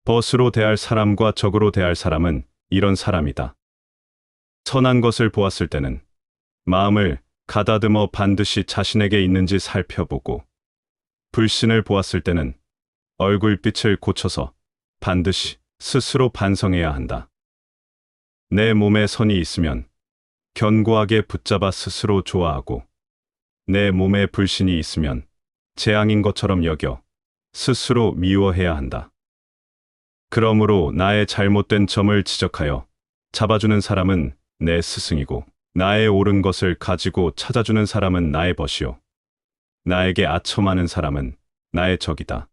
벗으로 대할 사람과 적으로 대할 사람은 이런 사람이다. 선한 것을 보았을 때는 마음을 가다듬어 반드시 자신에게 있는지 살펴보고, 불신을 보았을 때는 얼굴빛을 고쳐서 반드시 스스로 반성해야 한다. 내 몸에 선이 있으면 견고하게 붙잡아 스스로 좋아하고, 내 몸에 불신이 있으면 재앙인 것처럼 여겨 스스로 미워해야 한다. 그러므로 나의 잘못된 점을 지적하여 잡아주는 사람은 내 스승이고, 나의 옳은 것을 가지고 찾아주는 사람은 나의 벗이요, 나에게 아첨하는 사람은 나의 적이다.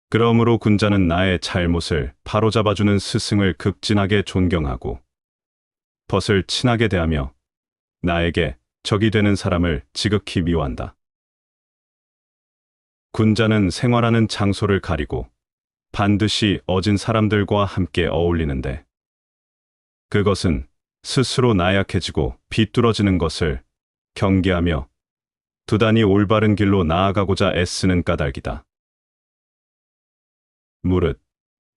그러므로 군자는 나의 잘못을 바로잡아주는 스승을 극진하게 존경하고, 벗을 친하게 대하며 나에게 적이 되는 사람을 지극히 미워한다. 군자는 생활하는 장소를 가리고 반드시 어진 사람들과 함께 어울리는데, 그것은 스스로 나약해지고 비뚤어지는 것을 경계하며 두단히 올바른 길로 나아가고자 애쓰는 까닭이다. 무릇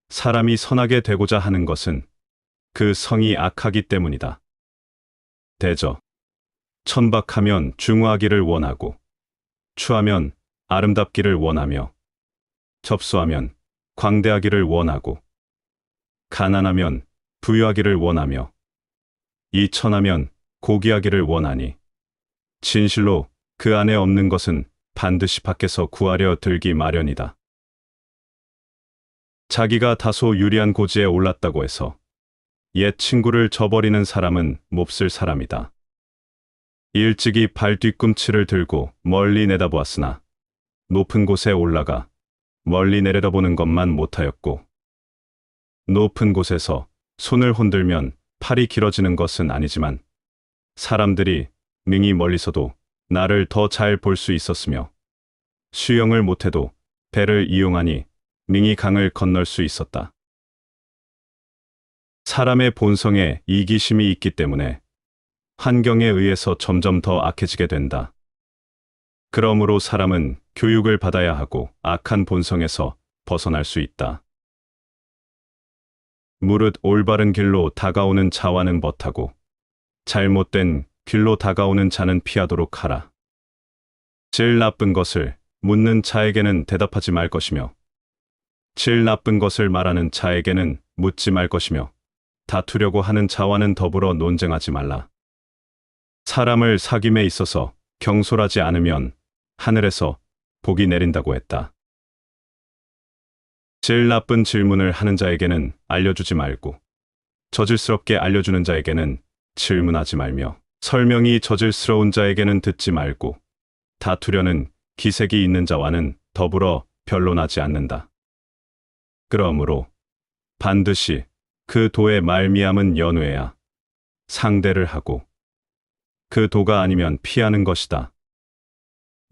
사람이 선하게 되고자 하는 것은 그 성이 악하기 때문이다. 대저 천박하면 중후하기를 원하고, 추하면 아름답기를 원하며, 접수하면 광대하기를 원하고, 가난하면 부유하기를 원하며, 이천하면 고귀하기를 원하니, 진실로 그 안에 없는 것은 반드시 밖에서 구하려 들기 마련이다. 자기가 다소 유리한 고지에 올랐다고 해서 옛 친구를 저버리는 사람은 몹쓸 사람이다. 일찍이 발 뒤꿈치를 들고 멀리 내다보았으나 높은 곳에 올라가 멀리 내려다보는 것만 못하였고, 높은 곳에서 손을 흔들면 팔이 길어지는 것은 아니지만 사람들이 능히 멀리서도 나를 더 잘 볼 수 있었으며, 수영을 못해도 배를 이용하니 능히 강을 건널 수 있었다. 사람의 본성에 이기심이 있기 때문에 환경에 의해서 점점 더 악해지게 된다. 그러므로 사람은 교육을 받아야 하고 악한 본성에서 벗어날 수 있다. 무릇 올바른 길로 다가오는 자와는 벗하고 잘못된 길로 다가오는 자는 피하도록 하라. 질 나쁜 것을 묻는 자에게는 대답하지 말 것이며, 질 나쁜 것을 말하는 자에게는 묻지 말 것이며, 다투려고 하는 자와는 더불어 논쟁하지 말라. 사람을 사귐에 있어서 경솔하지 않으면 하늘에서 복이 내린다고 했다. 질 나쁜 질문을 하는 자에게는 알려주지 말고, 저질스럽게 알려주는 자에게는 질문하지 말며, 설명이 저질스러운 자에게는 듣지 말고, 다투려는 기색이 있는 자와는 더불어 변론하지 않는다. 그러므로 반드시 그 도의 말미암은 연회야 상대를 하고, 그 도가 아니면 피하는 것이다.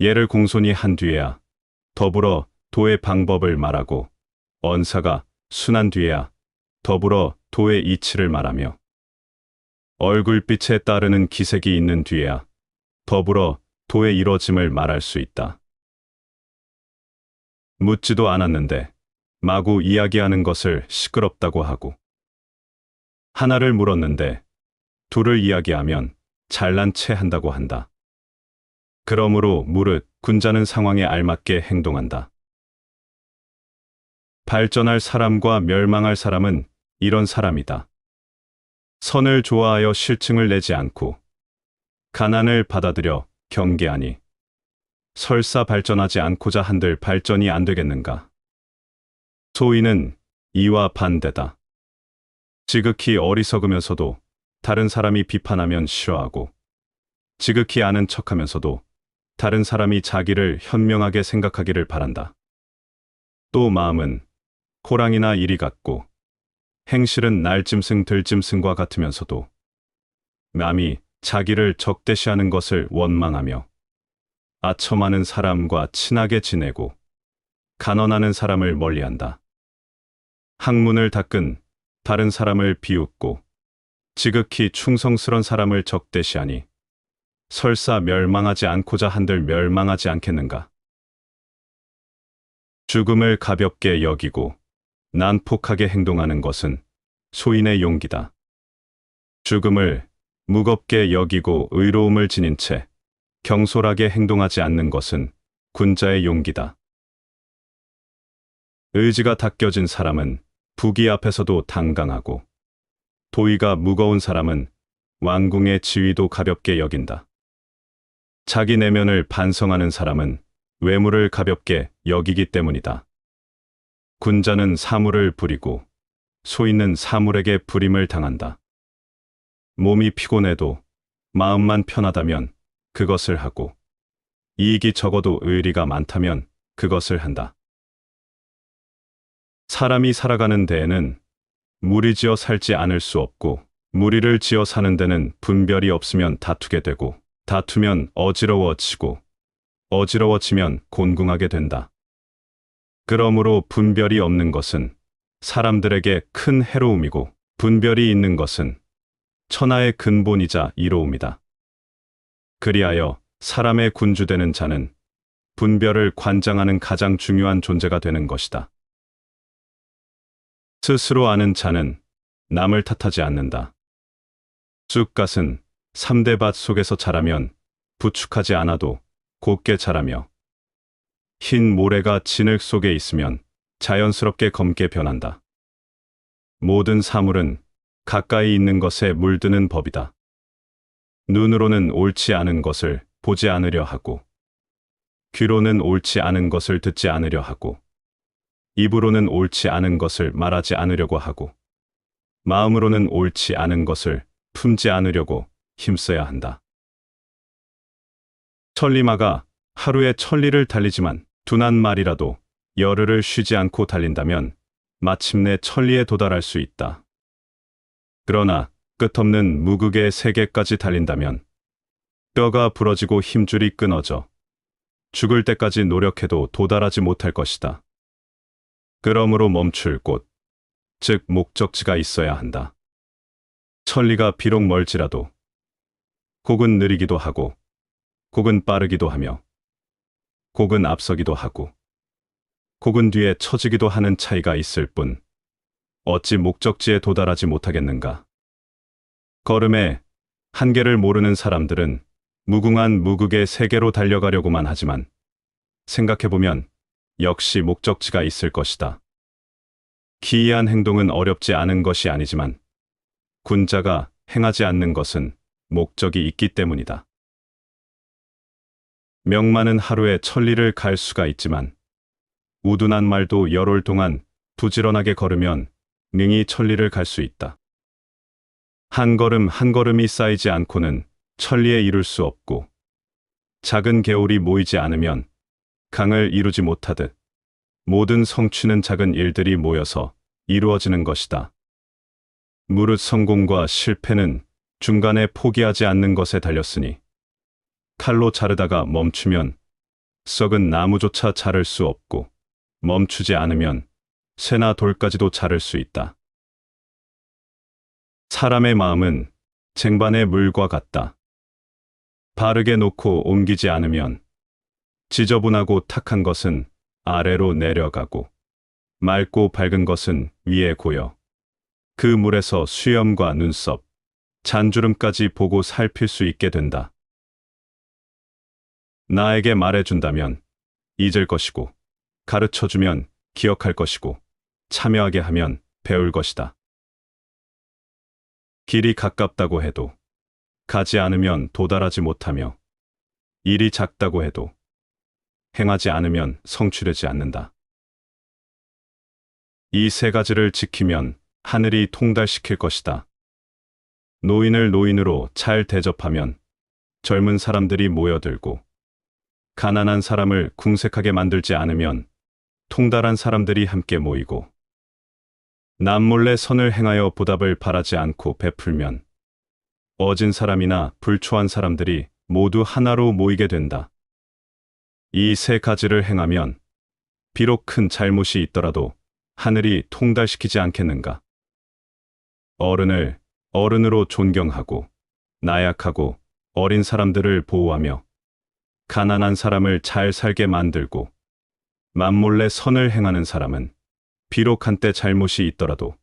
예를 공손히 한 뒤에야 더불어 도의 방법을 말하고, 언사가 순한 뒤에야 더불어 도의 이치를 말하며, 얼굴빛에 따르는 기색이 있는 뒤에야 더불어 도의 이뤄짐을 말할 수 있다. 묻지도 않았는데 마구 이야기하는 것을 시끄럽다고 하고, 하나를 물었는데 둘을 이야기하면 잘난 체 한다고 한다. 그러므로 무릇 군자는 상황에 알맞게 행동한다. 발전할 사람과 멸망할 사람은 이런 사람이다. 선을 좋아하여 실증을 내지 않고 가난을 받아들여 경계하니 설사 발전하지 않고자 한들 발전이 안 되겠는가. 소위는 이와 반대다. 지극히 어리석으면서도 다른 사람이 비판하면 싫어하고, 지극히 아는 척하면서도 다른 사람이 자기를 현명하게 생각하기를 바란다. 또 마음은 호랑이나 이리 같고, 행실은 날짐승 들짐승과 같으면서도 남이 자기를 적대시하는 것을 원망하며, 아첨하는 사람과 친하게 지내고 간언하는 사람을 멀리한다. 학문을 닦은 다른 사람을 비웃고 지극히 충성스런 사람을 적대시하니 설사 멸망하지 않고자 한들 멸망하지 않겠는가. 죽음을 가볍게 여기고 난폭하게 행동하는 것은 소인의 용기다. 죽음을 무겁게 여기고 의로움을 지닌 채 경솔하게 행동하지 않는 것은 군자의 용기다. 의지가 닦여진 사람은 부귀 앞에서도 당당하고, 도의가 무거운 사람은 왕궁의 지위도 가볍게 여긴다. 자기 내면을 반성하는 사람은 외모를 가볍게 여기기 때문이다. 군자는 사물을 부리고 소인은 사물에게 부림을 당한다. 몸이 피곤해도 마음만 편하다면 그것을 하고, 이익이 적어도 의리가 많다면 그것을 한다. 사람이 살아가는 데에는 무리지어 살지 않을 수 없고, 무리를 지어 사는 데는 분별이 없으면 다투게 되고, 다투면 어지러워지고, 어지러워지면 곤궁하게 된다. 그러므로 분별이 없는 것은 사람들에게 큰 해로움이고, 분별이 있는 것은 천하의 근본이자 이로움이다. 그리하여 사람의 군주되는 자는 분별을 관장하는 가장 중요한 존재가 되는 것이다. 스스로 아는 자는 남을 탓하지 않는다. 쑥갓은 3대 밭 속에서 자라면 부축하지 않아도 곱게 자라며, 흰 모래가 진흙 속에 있으면 자연스럽게 검게 변한다. 모든 사물은 가까이 있는 것에 물드는 법이다. 눈으로는 옳지 않은 것을 보지 않으려 하고, 귀로는 옳지 않은 것을 듣지 않으려 하고, 입으로는 옳지 않은 것을 말하지 않으려고 하고, 마음으로는 옳지 않은 것을 품지 않으려고 힘써야 한다. 천리마가 하루에 1000리를 달리지만 둔한 말이라도 열흘을 쉬지 않고 달린다면 마침내 1000리에 도달할 수 있다. 그러나 끝없는 무극의 세계까지 달린다면 뼈가 부러지고 힘줄이 끊어져 죽을 때까지 노력해도 도달하지 못할 것이다. 그러므로 멈출 곳, 즉 목적지가 있어야 한다. 1000리가 비록 멀지라도 곡은 느리기도 하고, 곡은 빠르기도 하며, 곡은 앞서기도 하고, 곡은 뒤에 처지기도 하는 차이가 있을 뿐 어찌 목적지에 도달하지 못하겠는가. 걸음의 한계를 모르는 사람들은 무궁한 무극의 세계로 달려가려고만 하지만, 생각해보면 역시 목적지가 있을 것이다. 기이한 행동은 어렵지 않은 것이 아니지만 군자가 행하지 않는 것은 목적이 있기 때문이다. 명만은 하루에 1000리를 갈 수가 있지만 우둔한 말도 열흘 동안 부지런하게 걸으면 능히 1000리를 갈 수 있다. 한 걸음 한 걸음이 쌓이지 않고는 1000리에 이룰 수 없고, 작은 개울이 모이지 않으면 강을 이루지 못하듯 모든 성취는 작은 일들이 모여서 이루어지는 것이다. 무릇 성공과 실패는 중간에 포기하지 않는 것에 달렸으니, 칼로 자르다가 멈추면 썩은 나무조차 자를 수 없고, 멈추지 않으면 새나 돌까지도 자를 수 있다. 사람의 마음은 쟁반의 물과 같다. 바르게 놓고 옮기지 않으면 지저분하고 탁한 것은 아래로 내려가고, 맑고 밝은 것은 위에 고여 그 물에서 수염과 눈썹, 잔주름까지 보고 살필 수 있게 된다. 나에게 말해준다면 잊을 것이고, 가르쳐주면 기억할 것이고, 참여하게 하면 배울 것이다. 길이 가깝다고 해도 가지 않으면 도달하지 못하며, 일이 작다고 해도 행하지 않으면 성취되지 않는다. 이 세 가지를 지키면 하늘이 통달시킬 것이다. 노인을 노인으로 잘 대접하면 젊은 사람들이 모여들고, 가난한 사람을 궁색하게 만들지 않으면 통달한 사람들이 함께 모이고, 남몰래 선을 행하여 보답을 바라지 않고 베풀면 어진 사람이나 불초한 사람들이 모두 하나로 모이게 된다. 이 세 가지를 행하면 비록 큰 잘못이 있더라도 하늘이 통달시키지 않겠는가. 어른을 어른으로 존경하고, 나약하고 어린 사람들을 보호하며, 가난한 사람을 잘 살게 만들고, 맘몰래 선을 행하는 사람은 비록 한때 잘못이 있더라도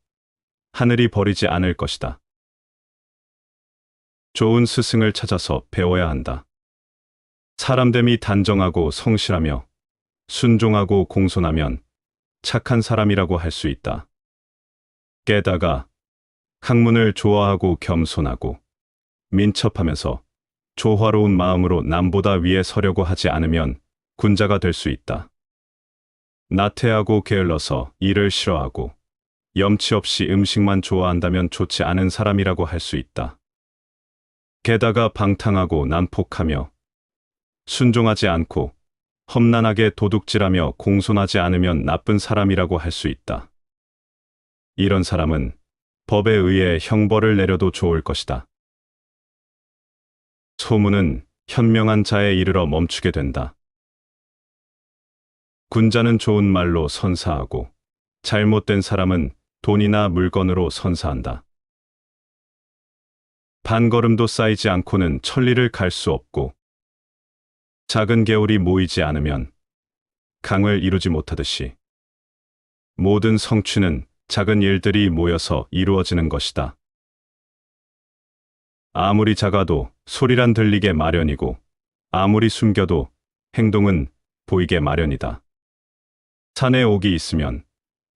하늘이 버리지 않을 것이다. 좋은 스승을 찾아서 배워야 한다. 사람됨이 단정하고 성실하며 순종하고 공손하면 착한 사람이라고 할 수 있다. 게다가 학문을 좋아하고 겸손하고 민첩하면서 조화로운 마음으로 남보다 위에 서려고 하지 않으면 군자가 될 수 있다. 나태하고 게을러서 일을 싫어하고 염치 없이 음식만 좋아한다면 좋지 않은 사람이라고 할 수 있다. 게다가 방탕하고 난폭하며 순종하지 않고 험난하게 도둑질하며 공손하지 않으면 나쁜 사람이라고 할 수 있다. 이런 사람은 법에 의해 형벌을 내려도 좋을 것이다. 소문은 현명한 자에 이르러 멈추게 된다. 군자는 좋은 말로 선사하고 잘못된 사람은 돈이나 물건으로 선사한다. 반걸음도 쌓이지 않고는 천리를 갈 수 없고 작은 개울이 모이지 않으면 강을 이루지 못하듯이 모든 성취는 작은 일들이 모여서 이루어지는 것이다. 아무리 작아도 소리란 들리게 마련이고 아무리 숨겨도 행동은 보이게 마련이다. 산에 옥이 있으면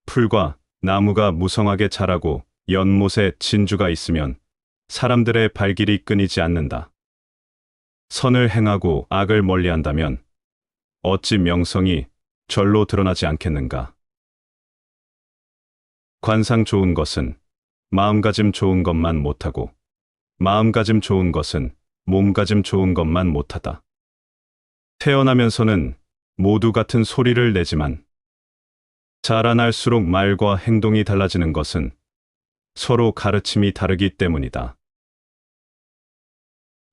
풀과 나무가 무성하게 자라고 연못에 진주가 있으면 사람들의 발길이 끊이지 않는다. 선을 행하고 악을 멀리한다면 어찌 명성이 절로 드러나지 않겠는가. 관상 좋은 것은 마음가짐 좋은 것만 못하고 마음가짐 좋은 것은 몸가짐 좋은 것만 못하다. 태어나면서는 모두 같은 소리를 내지만 자라날수록 말과 행동이 달라지는 것은 서로 가르침이 다르기 때문이다.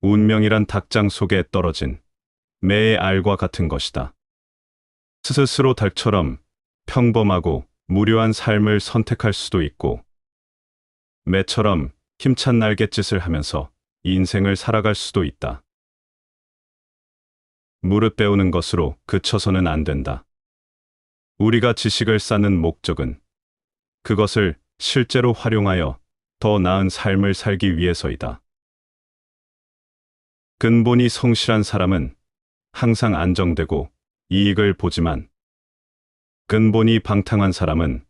운명이란 닭장 속에 떨어진 매의 알과 같은 것이다. 스스로 닭처럼 평범하고 무료한 삶을 선택할 수도 있고 매처럼 힘찬 날갯짓을 하면서 인생을 살아갈 수도 있다. 무릇 배우는 것으로 그쳐서는 안 된다. 우리가 지식을 쌓는 목적은 그것을 실제로 활용하여 더 나은 삶을 살기 위해서이다. 근본이 성실한 사람은 항상 안정되고 이익을 보지만 근본이 방탕한 사람은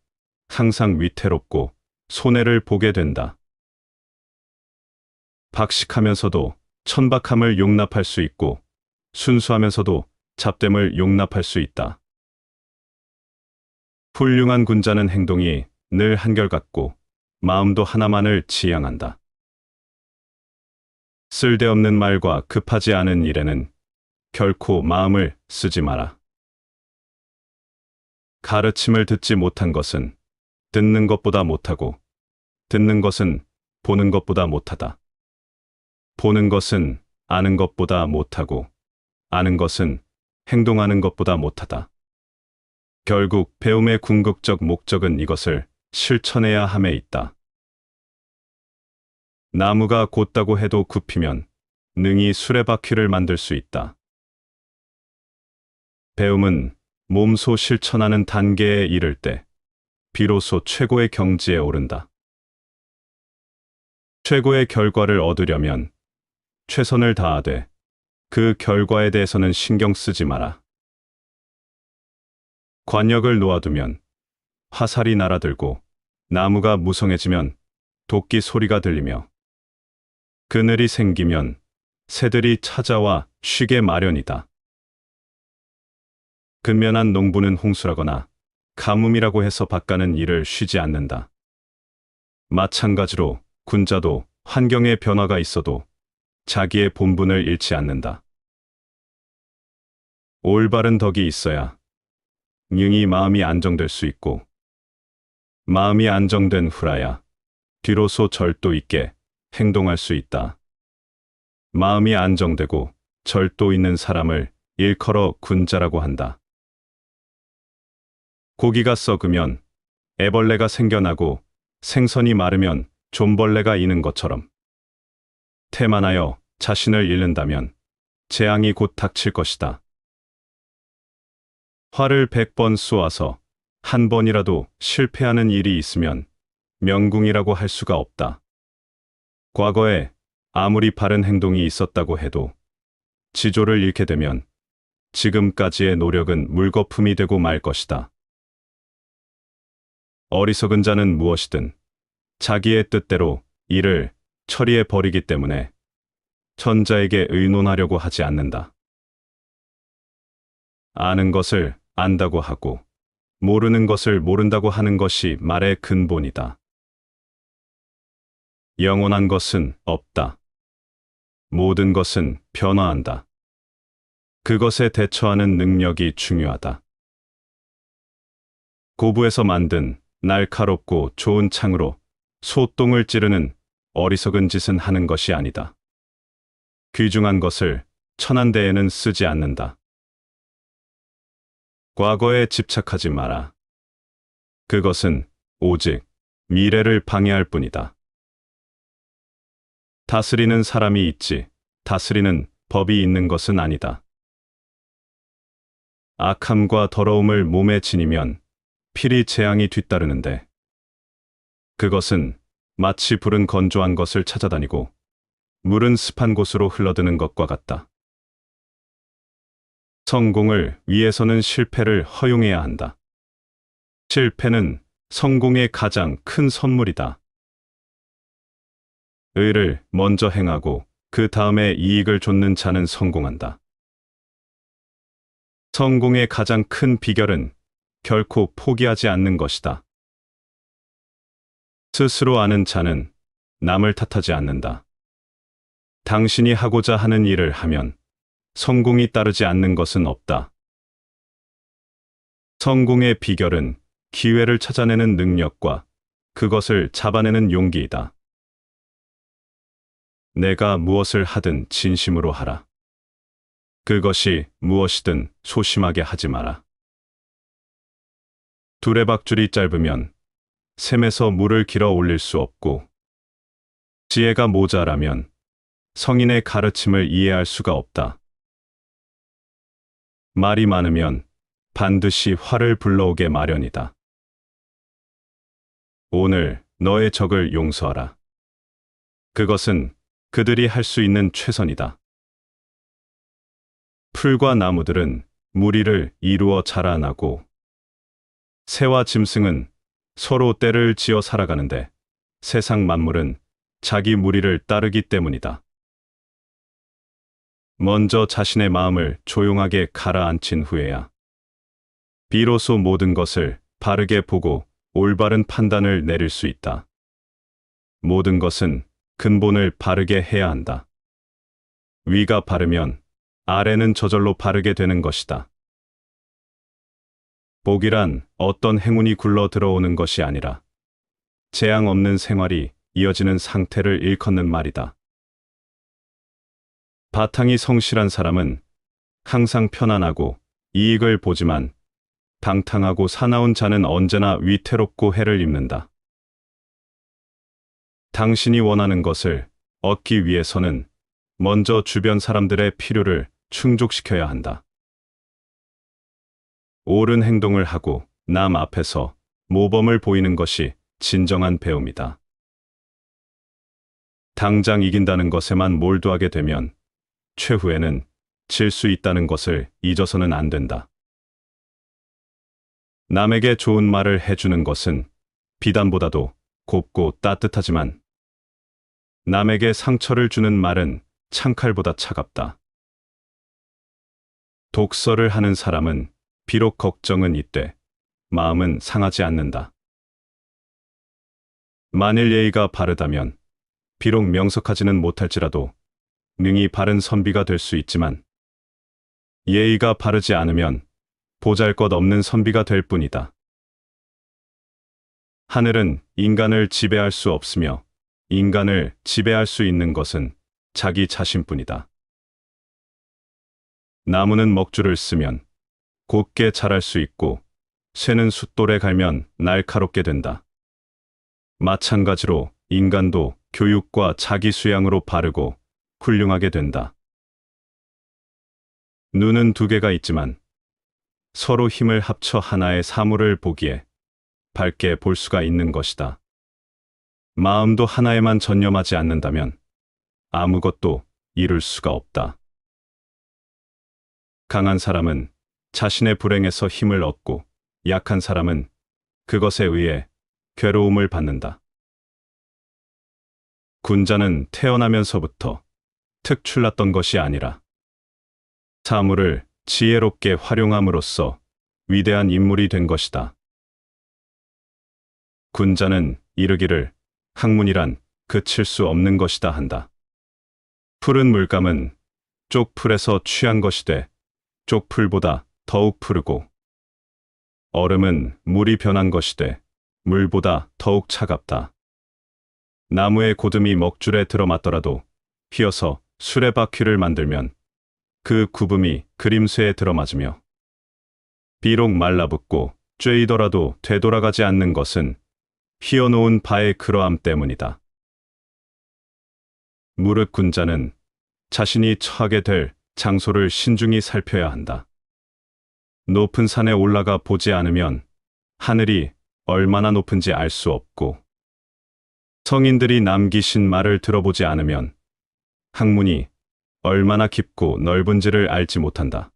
항상 위태롭고 손해를 보게 된다. 박식하면서도 천박함을 용납할 수 있고 순수하면서도 잡됨을 용납할 수 있다. 훌륭한 군자는 행동이 늘 한결같고 마음도 하나만을 지향한다. 쓸데없는 말과 급하지 않은 일에는 결코 마음을 쓰지 마라. 가르침을 듣지 못한 것은 듣는 것보다 못하고 듣는 것은 보는 것보다 못하다. 보는 것은 아는 것보다 못하고 아는 것은 행동하는 것보다 못하다. 결국 배움의 궁극적 목적은 이것을 실천해야 함에 있다. 나무가 곧다고 해도 굽히면 능히 수레바퀴를 만들 수 있다. 배움은 몸소 실천하는 단계에 이를 때 비로소 최고의 경지에 오른다. 최고의 결과를 얻으려면 최선을 다하되 그 결과에 대해서는 신경 쓰지 마라. 관역을 놓아두면 화살이 날아들고 나무가 무성해지면 도끼 소리가 들리며 그늘이 생기면 새들이 찾아와 쉬게 마련이다. 근면한 농부는 홍수라거나 가뭄이라고 해서 밭가는 일을 쉬지 않는다. 마찬가지로 군자도 환경의 변화가 있어도 자기의 본분을 잃지 않는다. 올바른 덕이 있어야 능히 마음이 안정될 수 있고 마음이 안정된 후라야 뒤로서 절도 있게 행동할 수 있다. 마음이 안정되고 절도 있는 사람을 일컬어 군자라고 한다. 고기가 썩으면 애벌레가 생겨나고 생선이 마르면 존벌레가 이는 것처럼 태만하여 자신을 잃는다면 재앙이 곧 닥칠 것이다. 활을 100번 쏘아서 한 번이라도 실패하는 일이 있으면 명궁이라고 할 수가 없다. 과거에 아무리 바른 행동이 있었다고 해도 지조를 잃게 되면 지금까지의 노력은 물거품이 되고 말 것이다. 어리석은 자는 무엇이든 자기의 뜻대로 일을 처리해 버리기 때문에 천자에게 의논하려고 하지 않는다. 아는 것을 안다고 하고 모르는 것을 모른다고 하는 것이 말의 근본이다. 영원한 것은 없다. 모든 것은 변화한다. 그것에 대처하는 능력이 중요하다. 고부에서 만든 날카롭고 좋은 창으로 소똥을 찌르는 어리석은 짓은 하는 것이 아니다. 귀중한 것을 천한 데에는 쓰지 않는다. 과거에 집착하지 마라. 그것은 오직 미래를 방해할 뿐이다. 다스리는 사람이 있지, 다스리는 법이 있는 것은 아니다. 악함과 더러움을 몸에 지니면 필히 재앙이 뒤따르는데, 그것은 마치 불은 건조한 것을 찾아다니고 물은 습한 곳으로 흘러드는 것과 같다. 성공을 위해서는 실패를 허용해야 한다. 실패는 성공의 가장 큰 선물이다. 의를 먼저 행하고 그 다음에 이익을 좇는 자는 성공한다. 성공의 가장 큰 비결은 결코 포기하지 않는 것이다. 스스로 아는 자는 남을 탓하지 않는다. 당신이 하고자 하는 일을 하면 성공이 따르지 않는 것은 없다. 성공의 비결은 기회를 찾아내는 능력과 그것을 잡아내는 용기이다. 내가 무엇을 하든 진심으로 하라. 그것이 무엇이든 소심하게 하지 마라. 두레박줄이 짧으면 샘에서 물을 길어 올릴 수 없고, 지혜가 모자라면 성인의 가르침을 이해할 수가 없다. 말이 많으면 반드시 화를 불러오게 마련이다. 오늘 너의 적을 용서하라. 그것은 그들이 할 수 있는 최선이다. 풀과 나무들은 무리를 이루어 자라나고, 새와 짐승은 서로 때를 지어 살아가는데 세상 만물은 자기 무리를 따르기 때문이다. 먼저 자신의 마음을 조용하게 가라앉힌 후에야 비로소 모든 것을 바르게 보고 올바른 판단을 내릴 수 있다. 모든 것은 근본을 바르게 해야 한다. 위가 바르면 아래는 저절로 바르게 되는 것이다. 복이란 어떤 행운이 굴러 들어오는 것이 아니라 재앙 없는 생활이 이어지는 상태를 일컫는 말이다. 바탕이 성실한 사람은 항상 편안하고 이익을 보지만 방탕하고 사나운 자는 언제나 위태롭고 해를 입는다. 당신이 원하는 것을 얻기 위해서는 먼저 주변 사람들의 필요를 충족시켜야 한다. 옳은 행동을 하고 남 앞에서 모범을 보이는 것이 진정한 배움이다. 당장 이긴다는 것에만 몰두하게 되면 최후에는 질 수 있다는 것을 잊어서는 안 된다. 남에게 좋은 말을 해주는 것은 비단보다도 곱고 따뜻하지만 남에게 상처를 주는 말은 창칼보다 차갑다. 독서를 하는 사람은 비록 걱정은 있되 마음은 상하지 않는다. 만일 예의가 바르다면 비록 명석하지는 못할지라도 능히 바른 선비가 될 수 있지만 예의가 바르지 않으면 보잘것없는 선비가 될 뿐이다. 하늘은 인간을 지배할 수 없으며 인간을 지배할 수 있는 것은 자기 자신뿐이다. 나무는 먹줄을 쓰면 곧게 자랄 수 있고 쇠는 숫돌에 갈면 날카롭게 된다. 마찬가지로 인간도 교육과 자기 수양으로 바르고 훌륭하게 된다. 눈은 두 개가 있지만 서로 힘을 합쳐 하나의 사물을 보기에 밝게 볼 수가 있는 것이다. 마음도 하나에만 전념하지 않는다면 아무것도 이룰 수가 없다. 강한 사람은 자신의 불행에서 힘을 얻고 약한 사람은 그것에 의해 괴로움을 받는다. 군자는 태어나면서부터 특출났던 것이 아니라 사물을 지혜롭게 활용함으로써 위대한 인물이 된 것이다. 군자는 이르기를 학문이란 그칠 수 없는 것이다 한다. 푸른 물감은 쪽풀에서 취한 것이 돼 쪽풀보다 더욱 푸르고, 얼음은 물이 변한 것이 돼 물보다 더욱 차갑다. 나무의 고듬이 먹줄에 들어맞더라도 휘어서 수레바퀴를 만들면 그 구름이 그림쇠에 들어맞으며, 비록 말라붙고 쬐이더라도 되돌아가지 않는 것은 휘어놓은 바의 그러함 때문이다. 무릇 군자는 자신이 처하게 될 장소를 신중히 살펴야 한다. 높은 산에 올라가 보지 않으면 하늘이 얼마나 높은지 알 수 없고, 성인들이 남기신 말을 들어보지 않으면 학문이 얼마나 깊고 넓은지를 알지 못한다.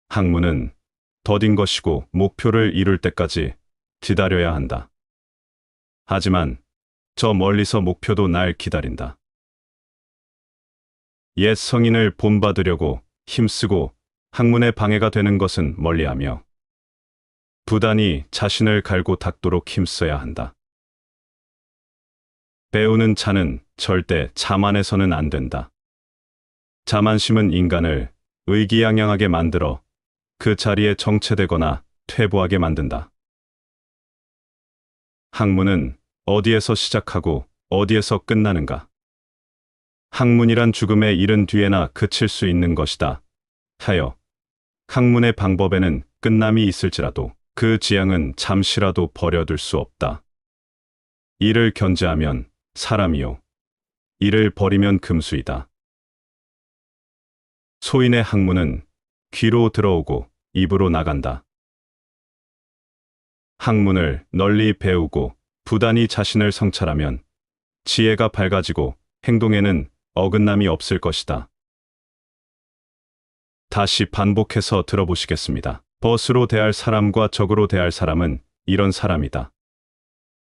학문은 더딘 것이고 목표를 이룰 때까지 기다려야 한다. 하지만 저 멀리서 목표도 날 기다린다. 옛 성인을 본받으려고 힘쓰고 학문에 방해가 되는 것은 멀리하며 부단히 자신을 갈고 닦도록 힘써야 한다. 배우는 자는 절대 자만해서는 안 된다. 자만심은 인간을 의기양양하게 만들어 그 자리에 정체되거나 퇴보하게 만든다. 학문은 어디에서 시작하고 어디에서 끝나는가? 학문이란 죽음에 이른 뒤에나 그칠 수 있는 것이다 하여 학문의 방법에는 끝남이 있을지라도 그 지향은 잠시라도 버려둘 수 없다. 이를 견제하면 사람이요, 이를 버리면 금수이다. 소인의 학문은 귀로 들어오고 입으로 나간다. 학문을 널리 배우고 부단히 자신을 성찰하면 지혜가 밝아지고 행동에는 어긋남이 없을 것이다. 다시 반복해서 들어보시겠습니다. 벗으로 대할 사람과 적으로 대할 사람은 이런 사람이다.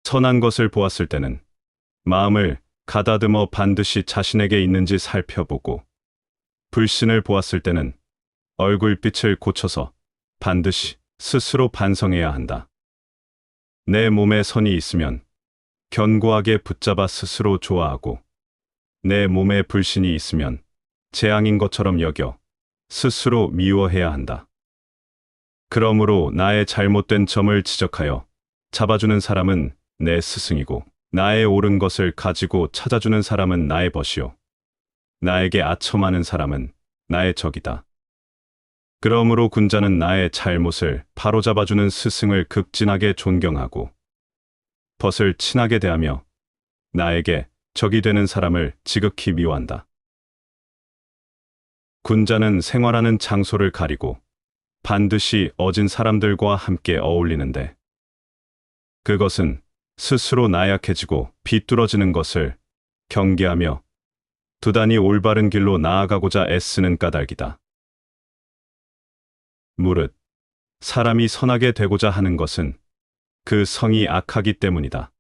선한 것을 보았을 때는 마음을 가다듬어 반드시 자신에게 있는지 살펴보고, 불신을 보았을 때는 얼굴빛을 고쳐서 반드시 스스로 반성해야 한다. 내 몸에 선이 있으면 견고하게 붙잡아 스스로 좋아하고, 내 몸에 불신이 있으면 재앙인 것처럼 여겨 스스로 미워해야 한다. 그러므로 나의 잘못된 점을 지적하여 잡아주는 사람은 내 스승이고, 나의 옳은 것을 가지고 찾아주는 사람은 나의 벗이요, 나에게 아첨하는 사람은 나의 적이다. 그러므로 군자는 나의 잘못을 바로잡아주는 스승을 극진하게 존경하고, 벗을 친하게 대하며 나에게 적이 되는 사람을 지극히 미워한다. 군자는 생활하는 장소를 가리고 반드시 어진 사람들과 함께 어울리는데, 그것은 스스로 나약해지고 비뚤어지는 것을 경계하며 두단히 올바른 길로 나아가고자 애쓰는 까닭이다. 무릇 사람이 선하게 되고자 하는 것은 그 성이 악하기 때문이다.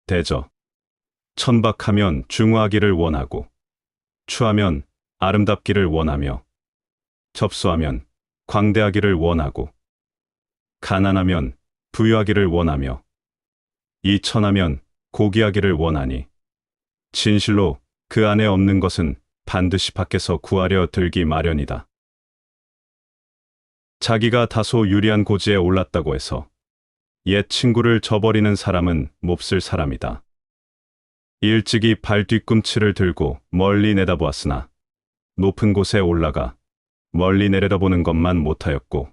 대저, 천박하면 중후하기를 원하고, 추하면 아름답기를 원하며, 접수하면 광대하기를 원하고, 가난하면 부유하기를 원하며, 이천하면 고귀하기를 원하니, 진실로 그 안에 없는 것은 반드시 밖에서 구하려 들기 마련이다. 자기가 다소 유리한 고지에 올랐다고 해서 옛 친구를 저버리는 사람은 몹쓸 사람이다. 일찍이 발 뒤꿈치를 들고 멀리 내다보았으나 높은 곳에 올라가 멀리 내려다보는 것만 못하였고,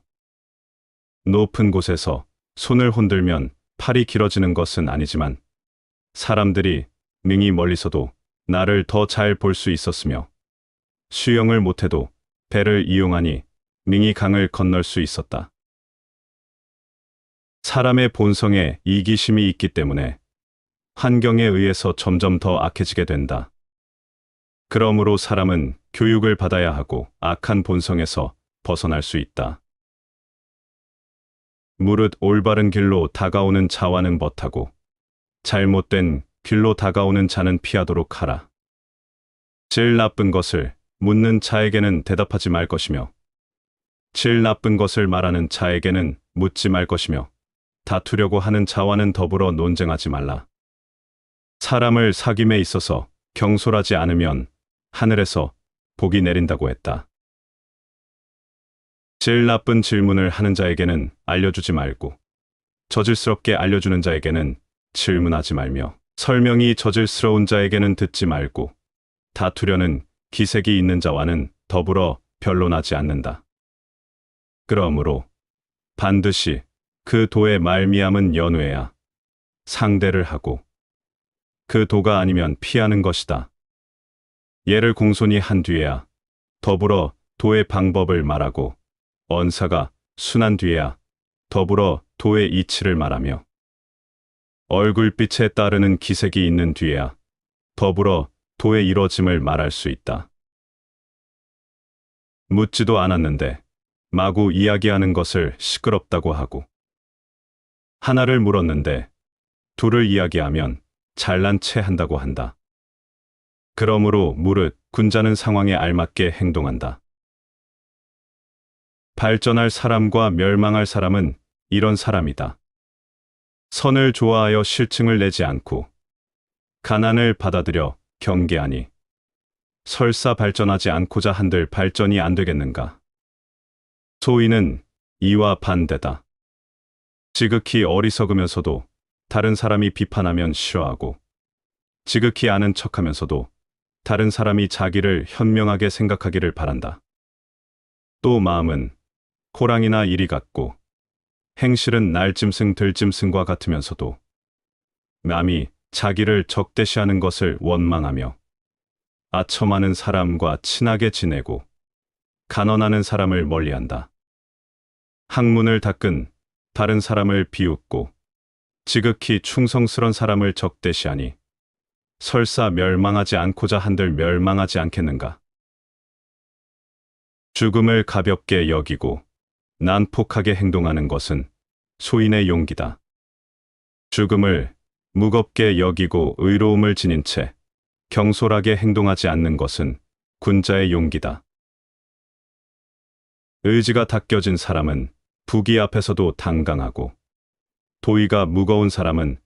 높은 곳에서 손을 흔들면 팔이 길어지는 것은 아니지만 사람들이 능히 멀리서도 나를 더 잘 볼 수 있었으며, 수영을 못해도 배를 이용하니 능히 강을 건널 수 있었다. 사람의 본성에 이기심이 있기 때문에 환경에 의해서 점점 더 악해지게 된다. 그러므로 사람은 교육을 받아야 하고 악한 본성에서 벗어날 수 있다. 무릇 올바른 길로 다가오는 자와는 벗하고 잘못된 길로 다가오는 자는 피하도록 하라. 질 나쁜 것을 묻는 자에게는 대답하지 말 것이며 질 나쁜 것을 말하는 자에게는 묻지 말 것이며 다투려고 하는 자와는 더불어 논쟁하지 말라. 사람을 사귐에 있어서 경솔하지 않으면 하늘에서 복이 내린다고 했다. 질 나쁜 질문을 하는 자에게는 알려주지 말고 저질스럽게 알려주는 자에게는 질문하지 말며 설명이 저질스러운 자에게는 듣지 말고 다투려는 기색이 있는 자와는 더불어 변론하지 않는다. 그러므로 반드시 그 도의 말미암은 연회야 상대를 하고 그 도가 아니면 피하는 것이다. 예를 공손히 한 뒤에야 더불어 도의 방법을 말하고 언사가 순한 뒤에야 더불어 도의 이치를 말하며 얼굴빛에 따르는 기색이 있는 뒤에야 더불어 도의 이뤄짐을 말할 수 있다. 묻지도 않았는데 마구 이야기하는 것을 시끄럽다고 하고 하나를 물었는데 둘을 이야기하면 잘난 체 한다고 한다. 그러므로 무릇 군자는 상황에 알맞게 행동한다. 발전할 사람과 멸망할 사람은 이런 사람이다. 선을 좋아하여 실증을 내지 않고 가난을 받아들여 경계하니 설사 발전하지 않고자 한들 발전이 안 되겠는가. 소위는 이와 반대다. 지극히 어리석으면서도 다른 사람이 비판하면 싫어하고 지극히 아는 척하면서도 다른 사람이 자기를 현명하게 생각하기를 바란다. 또 마음은 호랑이나 이리 같고 행실은 날짐승 들짐승과 같으면서도 남이 자기를 적대시하는 것을 원망하며 아첨하는 사람과 친하게 지내고 간언하는 사람을 멀리한다. 학문을 닦은 다른 사람을 비웃고 지극히 충성스런 사람을 적대시하니 설사 멸망하지 않고자 한들 멸망하지 않겠는가. 죽음을 가볍게 여기고 난폭하게 행동하는 것은 소인의 용기다. 죽음을 무겁게 여기고 의로움을 지닌 채 경솔하게 행동하지 않는 것은 군자의 용기다. 의지가 닦여진 사람은 부귀 앞에서도 당강하고 도의가 무거운 사람은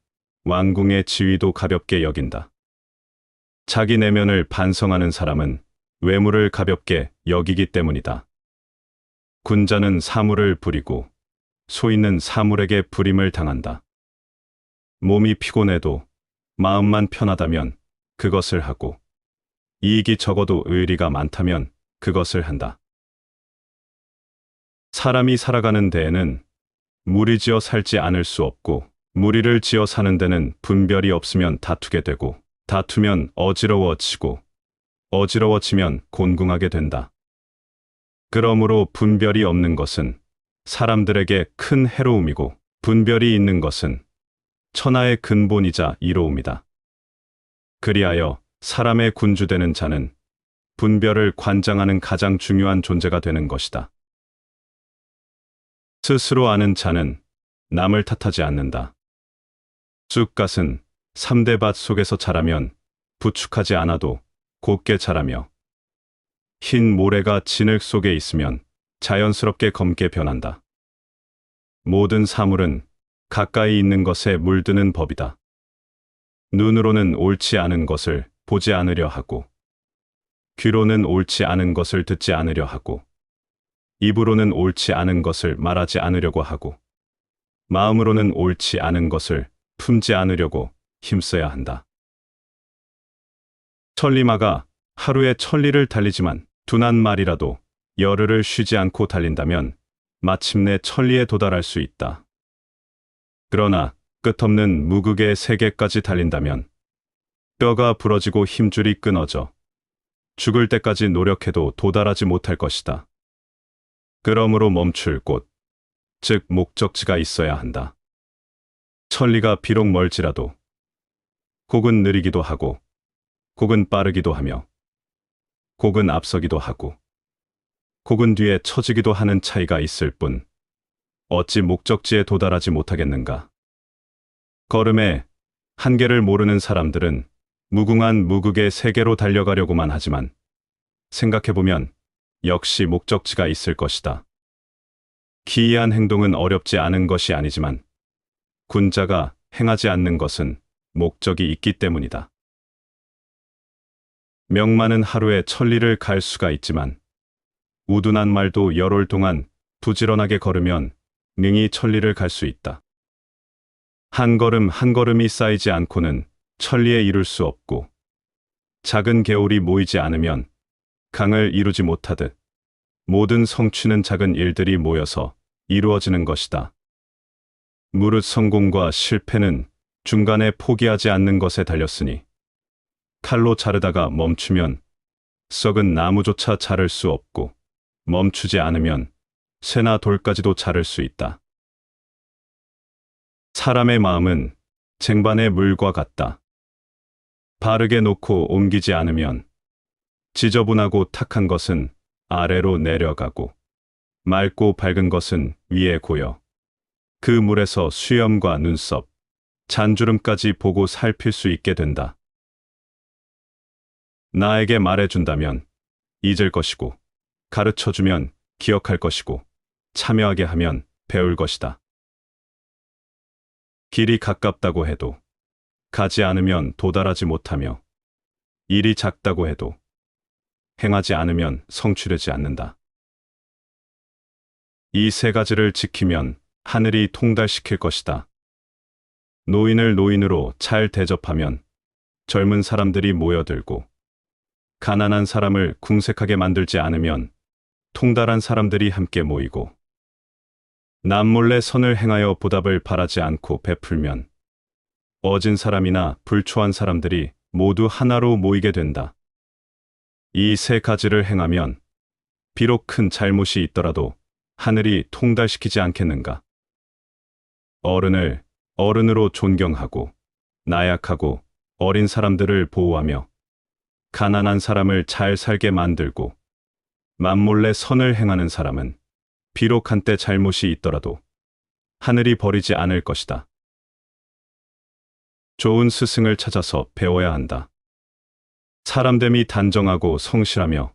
왕궁의 지위도 가볍게 여긴다. 자기 내면을 반성하는 사람은 외모를 가볍게 여기기 때문이다. 군자는 사물을 부리고 소인은 사물에게 부림을 당한다. 몸이 피곤해도 마음만 편하다면 그것을 하고 이익이 적어도 의리가 많다면 그것을 한다. 사람이 살아가는 데에는 무리지어 살지 않을 수 없고 무리를 지어 사는 데는 분별이 없으면 다투게 되고 다투면 어지러워지고 어지러워지면 곤궁하게 된다. 그러므로 분별이 없는 것은 사람들에게 큰 해로움이고 분별이 있는 것은 천하의 근본이자 이로움이다. 그리하여 사람의 군주되는 자는 분별을 관장하는 가장 중요한 존재가 되는 것이다. 스스로 아는 자는 남을 탓하지 않는다. 쑥갓은 3대 밭 속에서 자라면 부축하지 않아도 곱게 자라며 흰 모래가 진흙 속에 있으면 자연스럽게 검게 변한다. 모든 사물은 가까이 있는 것에 물드는 법이다. 눈으로는 옳지 않은 것을 보지 않으려 하고 귀로는 옳지 않은 것을 듣지 않으려 하고 입으로는 옳지 않은 것을 말하지 않으려고 하고 마음으로는 옳지 않은 것을 품지 않으려고 힘써야 한다. 천리마가 하루에 1000리를 달리지만 둔한 말이라도 열흘을 쉬지 않고 달린다면 마침내 1000리에 도달할 수 있다. 그러나 끝없는 무극의 세계까지 달린다면 뼈가 부러지고 힘줄이 끊어져 죽을 때까지 노력해도 도달하지 못할 것이다. 그러므로 멈출 곳, 즉 목적지가 있어야 한다. 천리가 비록 멀지라도 곡은 느리기도 하고 곡은 빠르기도 하며 곡은 앞서기도 하고 곡은 뒤에 처지기도 하는 차이가 있을 뿐 어찌 목적지에 도달하지 못하겠는가. 걸음의 한계를 모르는 사람들은 무궁한 무극의 세계로 달려가려고만 하지만 생각해보면 역시 목적지가 있을 것이다. 기이한 행동은 어렵지 않은 것이 아니지만 군자가 행하지 않는 것은 목적이 있기 때문이다. 명만은 하루에 천리를 갈 수가 있지만 우둔한 말도 열흘 동안 부지런하게 걸으면 능히 천리를 갈 수 있다. 한 걸음 한 걸음이 쌓이지 않고는 천리에 이룰 수 없고 작은 개울이 모이지 않으면 강을 이루지 못하듯 모든 성취는 작은 일들이 모여서 이루어지는 것이다. 무릇 성공과 실패는 중간에 포기하지 않는 것에 달렸으니 칼로 자르다가 멈추면 썩은 나무조차 자를 수 없고 멈추지 않으면 쇠나 돌까지도 자를 수 있다. 사람의 마음은 쟁반의 물과 같다. 바르게 놓고 옮기지 않으면 지저분하고 탁한 것은 아래로 내려가고 맑고 밝은 것은 위에 고여 그 물에서 수염과 눈썹, 잔주름까지 보고 살필 수 있게 된다. 나에게 말해준다면 잊을 것이고 가르쳐주면 기억할 것이고 참여하게 하면 배울 것이다. 길이 가깝다고 해도 가지 않으면 도달하지 못하며 일이 작다고 해도 행하지 않으면 성취되지 않는다. 이 세 가지를 지키면 하늘이 통달시킬 것이다. 노인을 노인으로 잘 대접하면 젊은 사람들이 모여들고 가난한 사람을 궁색하게 만들지 않으면 통달한 사람들이 함께 모이고 남몰래 선을 행하여 보답을 바라지 않고 베풀면 어진 사람이나 불초한 사람들이 모두 하나로 모이게 된다. 이 세 가지를 행하면 비록 큰 잘못이 있더라도 하늘이 통달시키지 않겠는가. 어른을 어른으로 존경하고 나약하고 어린 사람들을 보호하며 가난한 사람을 잘 살게 만들고 맘몰래 선을 행하는 사람은 비록 한때 잘못이 있더라도 하늘이 버리지 않을 것이다. 좋은 스승을 찾아서 배워야 한다. 사람됨이 단정하고 성실하며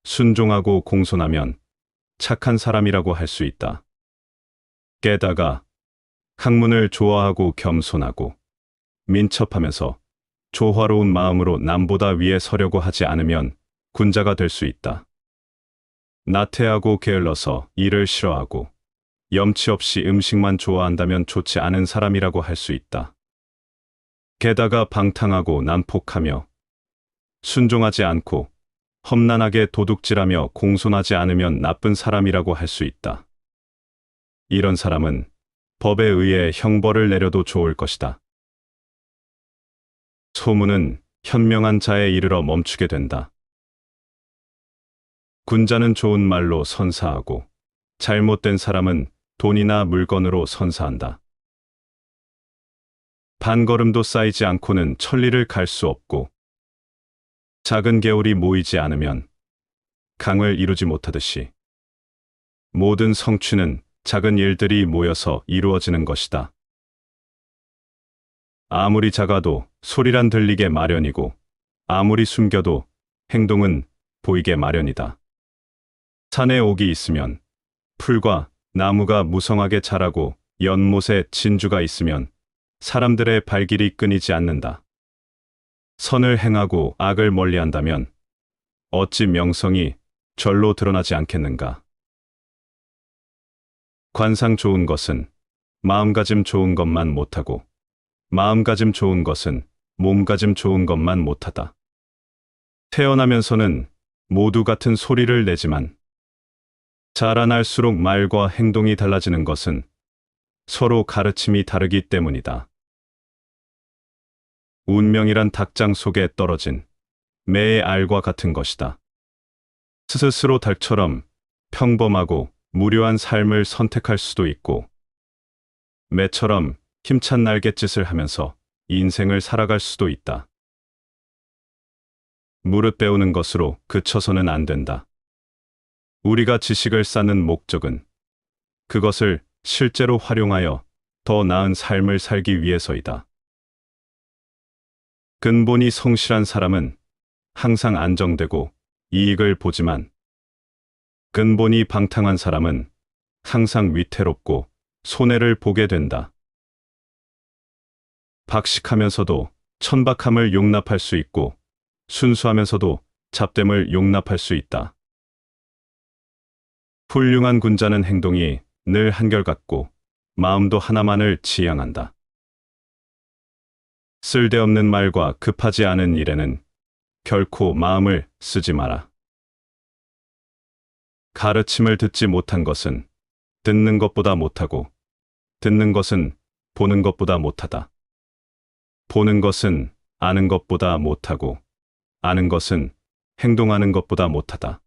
순종하고 공손하면 착한 사람이라고 할 수 있다. 게다가 학문을 좋아하고 겸손하고 민첩하면서 조화로운 마음으로 남보다 위에 서려고 하지 않으면 군자가 될 수 있다. 나태하고 게을러서 일을 싫어하고 염치 없이 음식만 좋아한다면 좋지 않은 사람이라고 할 수 있다. 게다가 방탕하고 난폭하며 순종하지 않고 험난하게 도둑질하며 공손하지 않으면 나쁜 사람이라고 할 수 있다. 이런 사람은 법에 의해 형벌을 내려도 좋을 것이다. 소문은 현명한 자에 이르러 멈추게 된다. 군자는 좋은 말로 선사하고 잘못된 사람은 돈이나 물건으로 선사한다. 반걸음도 쌓이지 않고는 천리를 갈 수 없고 작은 개울이 모이지 않으면 강을 이루지 못하듯이 모든 성취는 작은 일들이 모여서 이루어지는 것이다. 아무리 작아도 소리란 들리게 마련이고 아무리 숨겨도 행동은 보이게 마련이다. 산에 옥이 있으면 풀과 나무가 무성하게 자라고 연못에 진주가 있으면 사람들의 발길이 끊이지 않는다. 선을 행하고 악을 멀리한다면 어찌 명성이 절로 드러나지 않겠는가. 관상 좋은 것은 마음가짐 좋은 것만 못하고 마음가짐 좋은 것은 몸가짐 좋은 것만 못하다. 태어나면서는 모두 같은 소리를 내지만 자라날수록 말과 행동이 달라지는 것은 서로 가르침이 다르기 때문이다. 운명이란 닭장 속에 떨어진 매의 알과 같은 것이다. 스스로 닭처럼 평범하고 무료한 삶을 선택할 수도 있고, 매처럼 힘찬 날갯짓을 하면서 인생을 살아갈 수도 있다. 무릇 배우는 것으로 그쳐서는 안 된다. 우리가 지식을 쌓는 목적은 그것을 실제로 활용하여 더 나은 삶을 살기 위해서이다. 근본이 성실한 사람은 항상 안정되고 이익을 보지만, 근본이 방탕한 사람은 항상 위태롭고 손해를 보게 된다. 박식하면서도 천박함을 용납할 수 있고, 순수하면서도 잡됨을 용납할 수 있다. 훌륭한 군자는 행동이 늘 한결같고 마음도 하나만을 지향한다. 쓸데없는 말과 급하지 않은 일에는 결코 마음을 쓰지 마라. 가르침을 듣지 못한 것은 듣는 것보다 못하고, 듣는 것은 보는 것보다 못하다. 보는 것은 아는 것보다 못하고, 아는 것은 행동하는 것보다 못하다.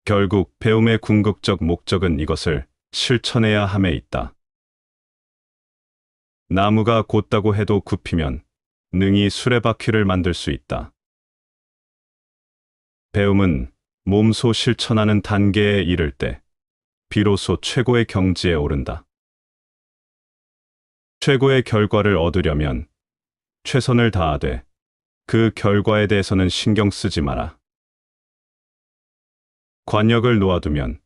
결국 배움의 궁극적 목적은 이것을 실천해야 함에 있다. 나무가 곧다고 해도 굽히면 능히 수레바퀴를 만들 수 있다. 배움은 몸소 실천하는 단계에 이를 때 비로소 최고의 경지에 오른다. 최고의 결과를 얻으려면 최선을 다하되 그 결과에 대해서는 신경 쓰지 마라. 관역을 놓아두면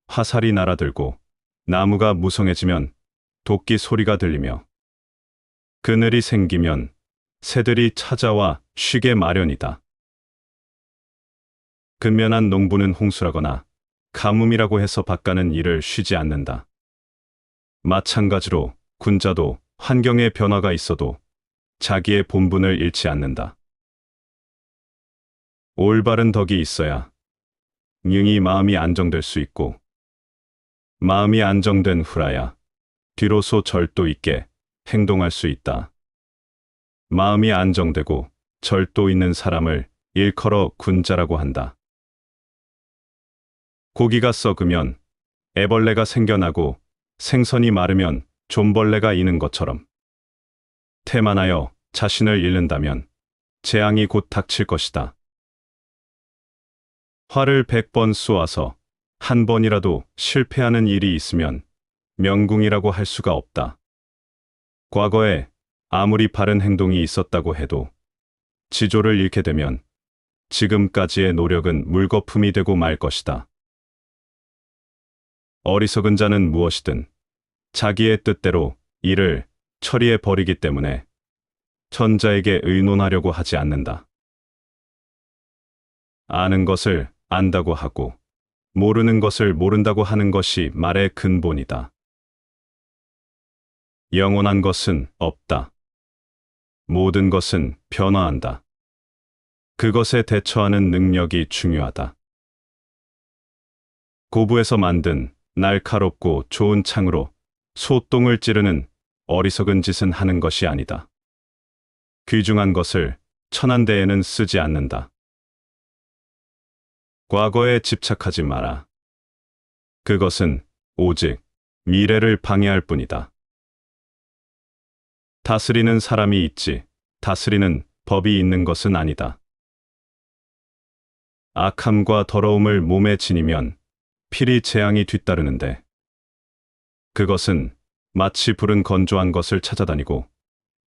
화살이 날아들고, 나무가 무성해지면 도끼 소리가 들리며, 그늘이 생기면 새들이 찾아와 쉬게 마련이다. 근면한 농부는 홍수라거나 가뭄이라고 해서 밭가는 일을 쉬지 않는다. 마찬가지로 군자도 환경의 변화가 있어도 자기의 본분을 잃지 않는다. 올바른 덕이 있어야 능히 마음이 안정될 수 있고, 마음이 안정된 후라야 뒤로서 절도 있게 행동할 수 있다. 마음이 안정되고 절도 있는 사람을 일컬어 군자라고 한다. 고기가 썩으면 애벌레가 생겨나고, 생선이 마르면 존벌레가 이는 것처럼, 태만하여 자신을 잃는다면 재앙이 곧 닥칠 것이다. 활을 100번 쏘아서 한 번이라도 실패하는 일이 있으면 명궁이라고 할 수가 없다. 과거에 아무리 바른 행동이 있었다고 해도 지조를 잃게 되면 지금까지의 노력은 물거품이 되고 말 것이다. 어리석은 자는 무엇이든 자기의 뜻대로 일을 처리해 버리기 때문에 천자에게 의논하려고 하지 않는다. 아는 것을 안다고 하고 모르는 것을 모른다고 하는 것이 말의 근본이다. 영원한 것은 없다. 모든 것은 변화한다. 그것에 대처하는 능력이 중요하다. 고부에서 만든 날카롭고 좋은 창으로 소똥을 찌르는 어리석은 짓은 하는 것이 아니다. 귀중한 것을 천한 데에는 쓰지 않는다. 과거에 집착하지 마라. 그것은 오직 미래를 방해할 뿐이다. 다스리는 사람이 있지, 다스리는 법이 있는 것은 아니다. 악함과 더러움을 몸에 지니면 필히 재앙이 뒤따르는데, 그것은 마치 불은 건조한 것을 찾아다니고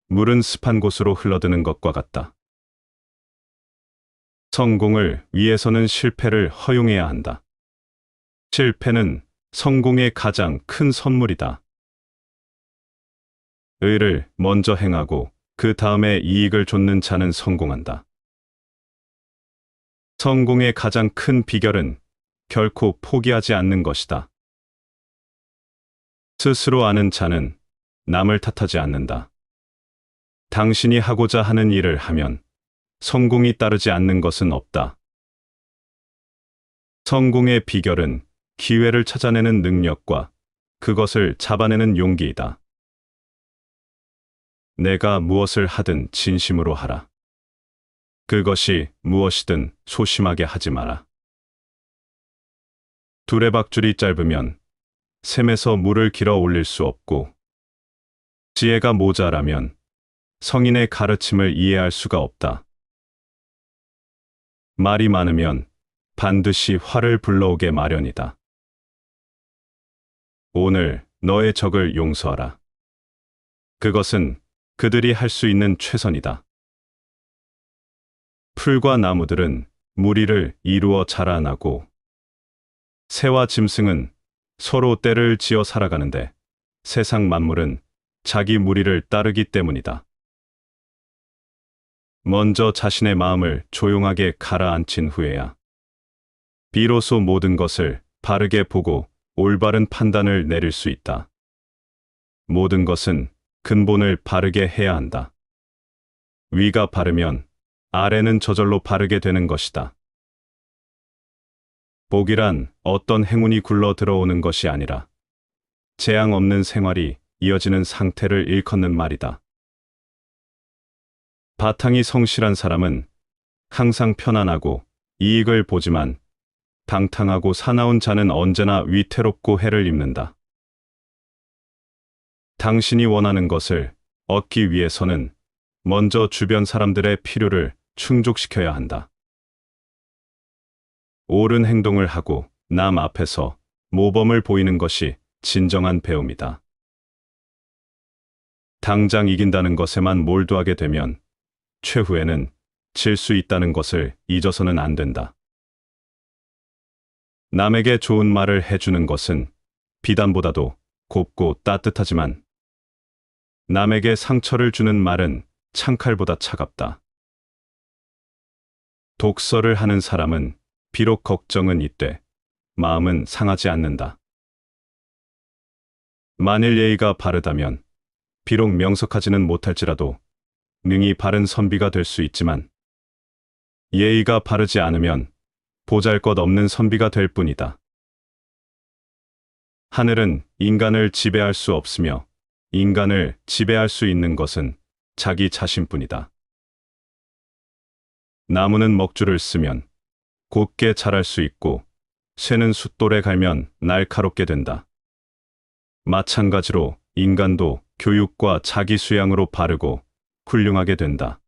물은 습한 곳으로 흘러드는 것과 같다. 성공을 위해서는 실패를 허용해야 한다. 실패는 성공의 가장 큰 선물이다. 의를 먼저 행하고 그 다음에 이익을 좇는 자는 성공한다. 성공의 가장 큰 비결은 결코 포기하지 않는 것이다. 스스로 아는 자는 남을 탓하지 않는다. 당신이 하고자 하는 일을 하면 성공이 따르지 않는 것은 없다. 성공의 비결은 기회를 찾아내는 능력과 그것을 잡아내는 용기이다. 내가 무엇을 하든 진심으로 하라. 그것이 무엇이든 소심하게 하지 마라. 두레박줄이 짧으면 샘에서 물을 길어 올릴 수 없고, 지혜가 모자라면 성인의 가르침을 이해할 수가 없다. 말이 많으면 반드시 화를 불러오게 마련이다. 오늘 너의 적을 용서하라. 그것은 그들이 할 수 있는 최선이다. 풀과 나무들은 무리를 이루어 자라나고, 새와 짐승은 서로 때를 지어 살아가는데 세상 만물은 자기 무리를 따르기 때문이다. 먼저 자신의 마음을 조용하게 가라앉힌 후에야 비로소 모든 것을 바르게 보고 올바른 판단을 내릴 수 있다. 모든 것은 근본을 바르게 해야 한다. 위가 바르면 아래는 저절로 바르게 되는 것이다. 복이란 어떤 행운이 굴러 들어오는 것이 아니라 재앙 없는 생활이 이어지는 상태를 일컫는 말이다. 바탕이 성실한 사람은 항상 편안하고 이익을 보지만, 방탕하고 사나운 자는 언제나 위태롭고 해를 입는다. 당신이 원하는 것을 얻기 위해서는 먼저 주변 사람들의 필요를 충족시켜야 한다. 옳은 행동을 하고 남 앞에서 모범을 보이는 것이 진정한 배움이다. 당장 이긴다는 것에만 몰두하게 되면 최후에는 질 수 있다는 것을 잊어서는 안 된다. 남에게 좋은 말을 해주는 것은 비단보다도 곱고 따뜻하지만, 남에게 상처를 주는 말은 창칼보다 차갑다. 독서를 하는 사람은 비록 걱정은 있되 마음은 상하지 않는다. 만일 예의가 바르다면 비록 명석하지는 못할지라도 능히 바른 선비가 될 수 있지만, 예의가 바르지 않으면 보잘것없는 선비가 될 뿐이다. 하늘은 인간을 지배할 수 없으며 인간을 지배할 수 있는 것은 자기 자신뿐이다. 나무는 먹줄을 쓰면 곧게 자랄 수 있고, 쇠는 숫돌에 갈면 날카롭게 된다. 마찬가지로 인간도 교육과 자기 수양으로 바르고 훌륭하게 된다.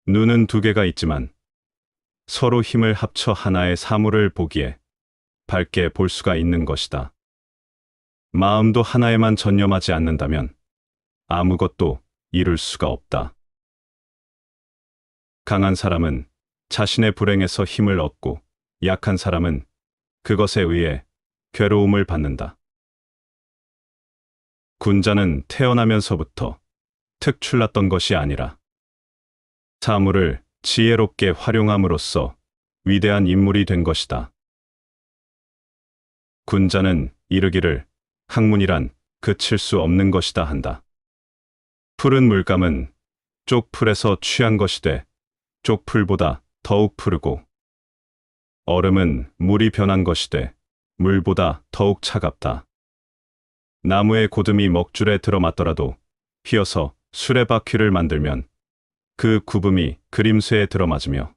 눈은 두 개가 있지만 서로 힘을 합쳐 하나의 사물을 보기에 밝게 볼 수가 있는 것이다. 마음도 하나에만 전념하지 않는다면 아무것도 이룰 수가 없다. 강한 사람은 자신의 불행에서 힘을 얻고, 약한 사람은 그것에 의해 괴로움을 받는다. 군자는 태어나면서부터 특출났던 것이 아니라 사물을 지혜롭게 활용함으로써 위대한 인물이 된 것이다. 군자는 이르기를 학문이란 그칠 수 없는 것이다 한다. 푸른 물감은 쪽풀에서 취한 것이되 쪽풀보다 더욱 푸르고, 얼음은 물이 변한 것이되 물보다 더욱 차갑다. 나무의 고듬이 먹줄에 들어맞더라도 휘어서 수레바퀴를 만들면 그 구름이 그림쇠에 들어맞으며,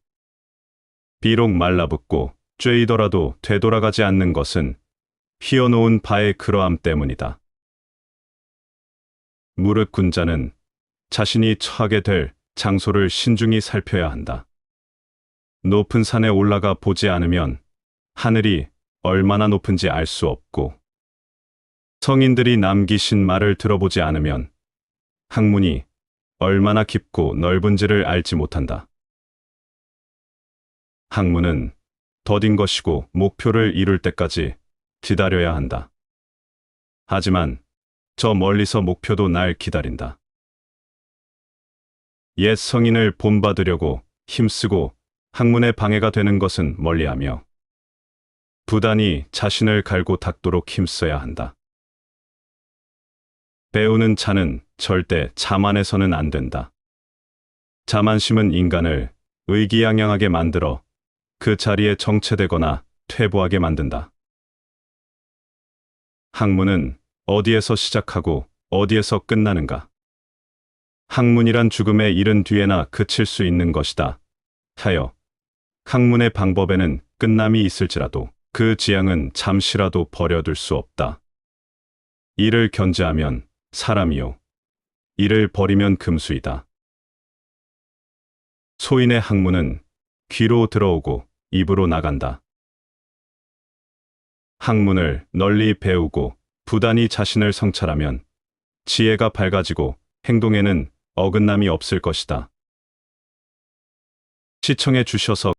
비록 말라붙고 쬐이더라도 되돌아가지 않는 것은 휘어놓은 바의 그러함 때문이다. 무릇 군자는 자신이 처하게 될 장소를 신중히 살펴야 한다. 높은 산에 올라가 보지 않으면 하늘이 얼마나 높은지 알 수 없고, 성인들이 남기신 말을 들어보지 않으면 학문이 얼마나 깊고 넓은지를 알지 못한다. 학문은 더딘 것이고 목표를 이룰 때까지 기다려야 한다. 하지만 저 멀리서 목표도 날 기다린다. 옛 성인을 본받으려고 힘쓰고 학문에 방해가 되는 것은 멀리하며, 부단히 자신을 갈고 닦도록 힘써야 한다. 배우는 자는 절대 자만해서는 안 된다. 자만심은 인간을 의기양양하게 만들어 그 자리에 정체되거나 퇴보하게 만든다. 학문은 어디에서 시작하고 어디에서 끝나는가? 학문이란 죽음에 이른 뒤에나 그칠 수 있는 것이다 하여 학문의 방법에는 끝남이 있을지라도 그 지향은 잠시라도 버려둘 수 없다. 이를 견제하면 사람이요. 이를 버리면 금수이다. 소인의 학문은 귀로 들어오고 입으로 나간다. 학문을 널리 배우고 부단히 자신을 성찰하면 지혜가 밝아지고 행동에는 어긋남이 없을 것이다. 시청해 주셔서